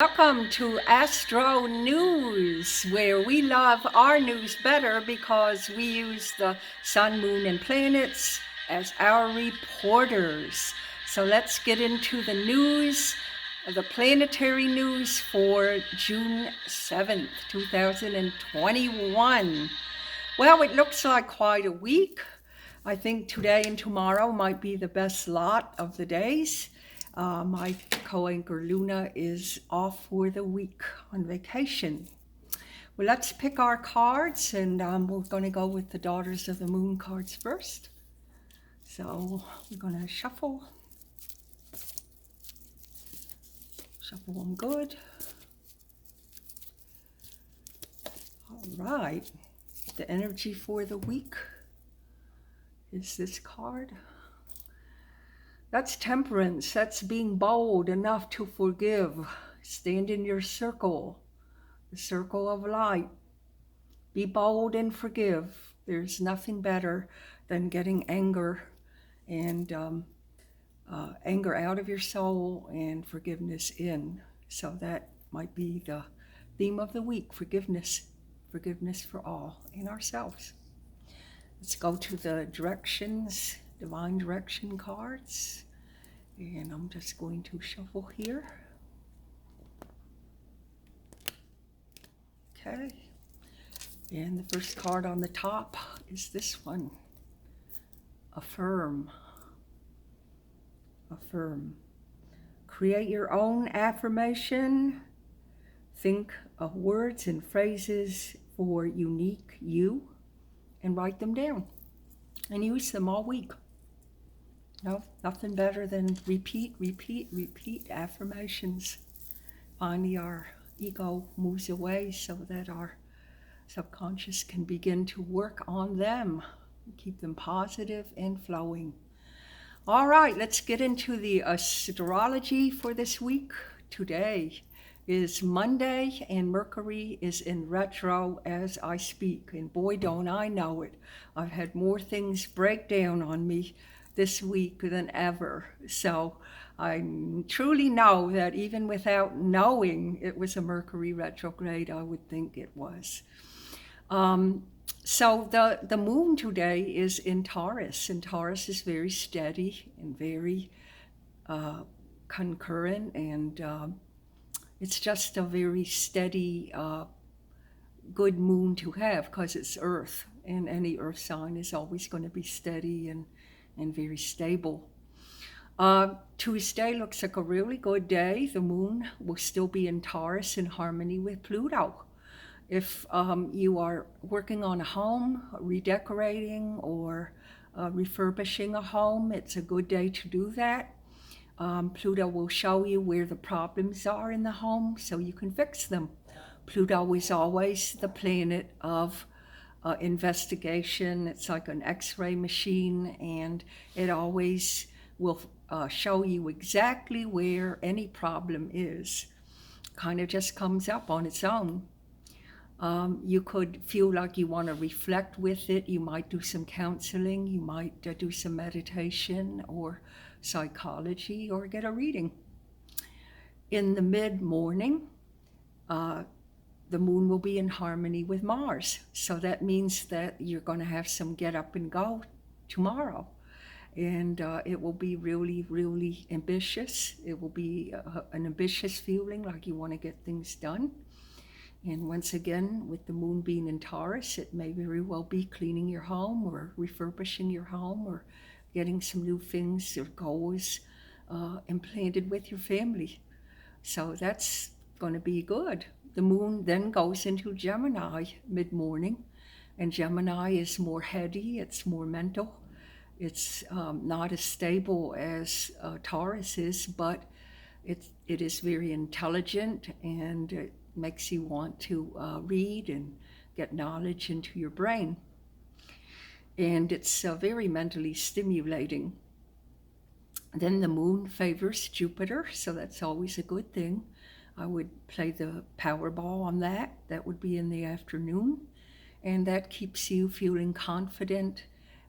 Welcome to Astro News, where we love our news better because we use the sun, moon, and planets as our reporters. So let's get into the news, the planetary news for June 7th, 2021. Well, it looks like quite a week. I think today and tomorrow might be the best lot of the days. My co-anchor Luna is off for the week on vacation. Well, let's pick our cards, and we're going to go with the Daughters of the Moon cards first. So we're going to shuffle them good. All right, the energy for the week is this card. That's temperance. That's being bold enough to forgive. Stand in your circle, the circle of light. Be bold and forgive. There's nothing better than getting anger and anger out of your soul and forgiveness in. So that might be the theme of the week, forgiveness. Forgiveness for all and ourselves. Let's go to the directions, divine direction cards. And I'm just going to shuffle here. Okay. And the first card on the top is this one. Affirm. Affirm. Create your own affirmation. Think of words and phrases for unique you and write them down and use them all week. No, nothing better than repeat affirmations. Finally, our ego moves away so that our subconscious can begin to work on them, keep them positive and flowing. All right, let's get into the astrology for this week. Today is Monday, and Mercury is in retro as I speak. And boy, don't I know it. I've had more things break down on me this week than ever. So I truly know that even without knowing it was a Mercury retrograde, I would think it was. So the moon today is in Taurus, and Taurus is very steady and very concurrent, and it's just a very steady, good moon to have because it's Earth, and any Earth sign is always going to be steady and very stable. Tuesday looks like a really good day. The moon will still be in Taurus in harmony with Pluto. If you are working on a home, redecorating, or refurbishing a home, it's a good day to do that. Pluto will show you where the problems are in the home so you can fix them. Pluto is always the planet of investigation. It's like an X-ray machine, and it always will show you exactly where any problem is. Kind of just comes up on its own. You could feel like you want to reflect with it. You might do some counseling, you might do some meditation or psychology, or get a reading. In the mid-morning, the moon will be in harmony with Mars. So that means that you're going to have some get up and go tomorrow. And it will be really, really ambitious. It will be an ambitious feeling, like you want to get things done. And once again, with the moon being in Taurus, it may very well be cleaning your home or refurbishing your home or getting some new things or goals implanted with your family. So that's going to be good. The moon then goes into Gemini mid-morning, and Gemini is more heady, it's more mental. It's not as stable as Taurus is, but it is very intelligent, and it makes you want to read and get knowledge into your brain. And it's very mentally stimulating. Then the moon favors Jupiter, so that's always a good thing. I would play the Powerball on that. That would be in the afternoon. And that keeps you feeling confident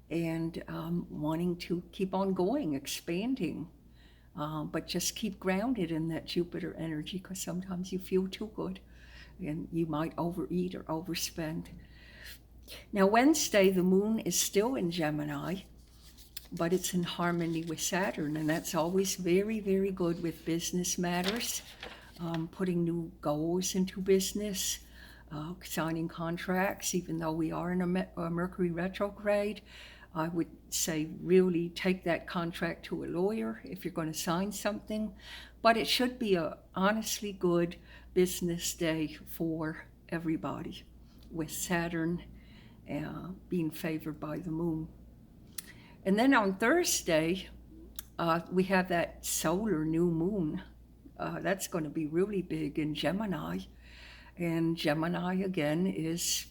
and wanting to keep on going, expanding. But just keep grounded in that Jupiter energy, because sometimes you feel too good and you might overeat or overspend. Now, Wednesday, the moon is still in Gemini, but it's in harmony with Saturn, and that's always very, very good with business matters, putting new goals into business, signing contracts. Even though we are in a Mercury retrograde, I would say really take that contract to a lawyer if you're going to sign something. But it should be a honestly good business day for everybody, with Saturn being favored by the moon. And then on Thursday, we have that solar new moon. That's going to be really big in Gemini. And Gemini, again, is,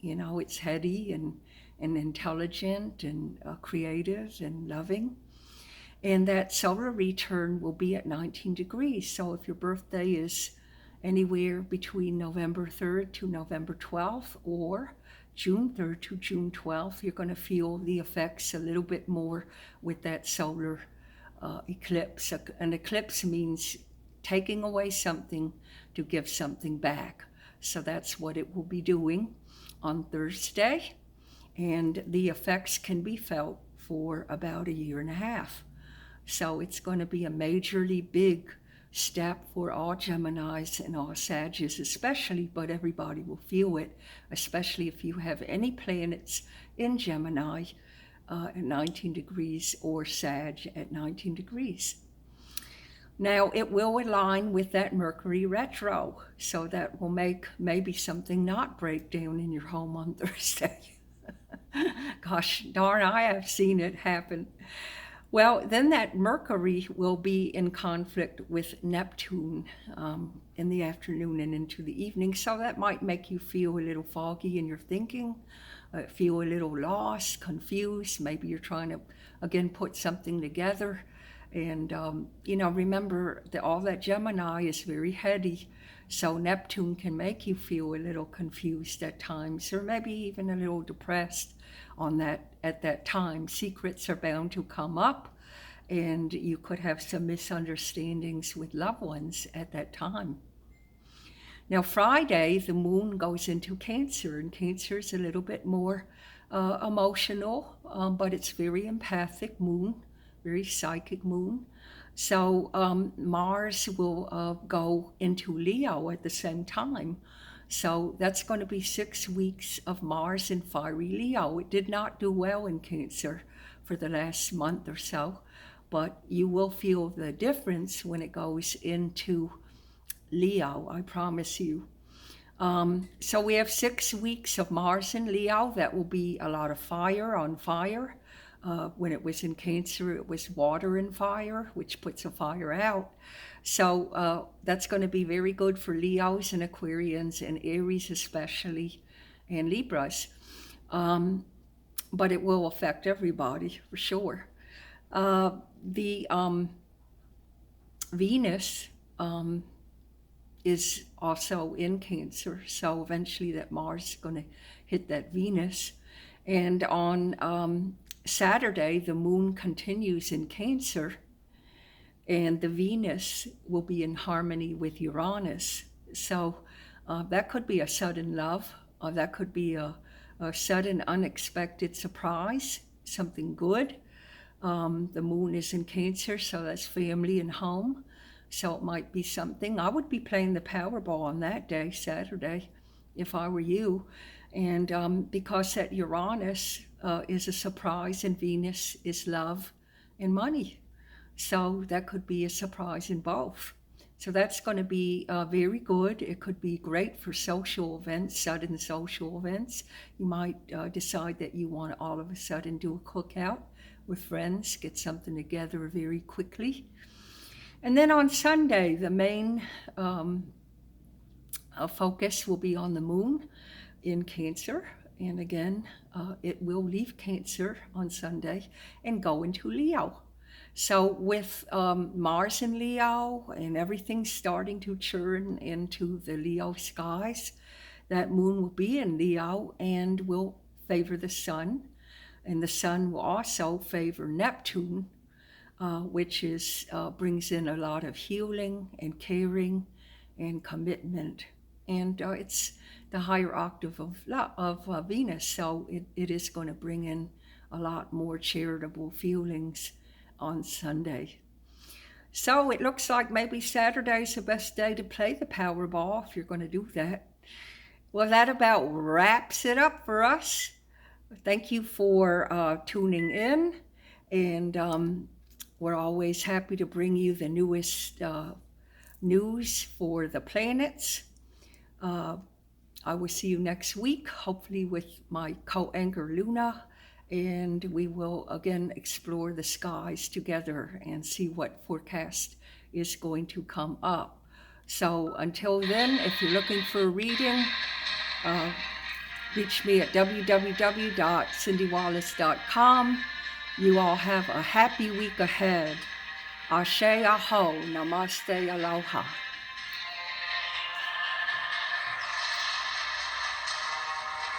it's heady and intelligent and creative and loving. And that solar return will be at 19 degrees. So if your birthday is anywhere between November 3rd to November 12th or June 3rd to June 12th, you're going to feel the effects a little bit more with that solar eclipse. An eclipse means taking away something to give something back. So that's what it will be doing on Thursday. And the effects can be felt for about 1.5 years. So it's going to be a majorly big step for all Geminis and all Sagittarius especially, but everybody will feel it, especially if you have any planets in Gemini at 19 degrees or Sag at 19 degrees. Now, it will align with that Mercury retro, so that will make maybe something not break down in your home on Thursday. Gosh darn, I have seen it happen. Well, then that Mercury will be in conflict with Neptune in the afternoon and into the evening, so that might make you feel a little foggy in your thinking, feel a little lost, confused. Maybe you're trying to, again, put something together. And, remember that all that Gemini is very heady, so Neptune can make you feel a little confused at times, or maybe even a little depressed at that time. Secrets are bound to come up, and you could have some misunderstandings with loved ones at that time. Now, Friday, the moon goes into Cancer, and Cancer is a little bit more emotional, but it's very empathic moon, very psychic moon. So Mars will go into Leo at the same time. So that's going to be 6 weeks of Mars in fiery Leo. It did not do well in Cancer for the last month or so, but you will feel the difference when it goes into Leo, I promise you. So we have 6 weeks of Mars in Leo. That will be a lot of fire on fire. When it was in Cancer, it was water and fire, which puts a fire out. So that's going to be very good for Leos and Aquarians and Aries especially, and Libras. But it will affect everybody for sure. The Venus is also in Cancer, so eventually that Mars is going to hit that Venus. And on Saturday, the moon continues in Cancer, and the Venus will be in harmony with Uranus. So that could be a sudden love, or that could be a sudden unexpected surprise, something good. The moon is in Cancer, so that's family and home. So it might be something. I would be playing the Powerball on that day, Saturday, if I were you. And because that Uranus is a surprise and Venus is love and money. So that could be a surprise in both. So that's going to be very good. It could be great for social events, sudden social events. You might decide that you want to all of a sudden do a cookout with friends, get something together very quickly. And then on Sunday, the main focus will be on the moon in Cancer. And again, it will leave Cancer on Sunday and go into Leo. So with Mars in Leo and everything starting to churn into the Leo skies, that moon will be in Leo and will favor the sun. And the sun will also favor Neptune which is brings in a lot of healing and caring and commitment. And it's the higher octave of Venus, so it is going to bring in a lot more charitable feelings on Sunday. So it looks like maybe Saturday's the best day to play the Powerball if you're going to do that. Well, that about wraps it up for us. Thank you for tuning in, and we're always happy to bring you the newest news for the planets. I will see you next week, hopefully with my co-anchor Luna, and we will again explore the skies together and see what forecast is going to come up. So until then, if you're looking for a reading, reach me at www.cindywallace.com. You all have a happy week ahead. Ashe aho, namaste, aloha.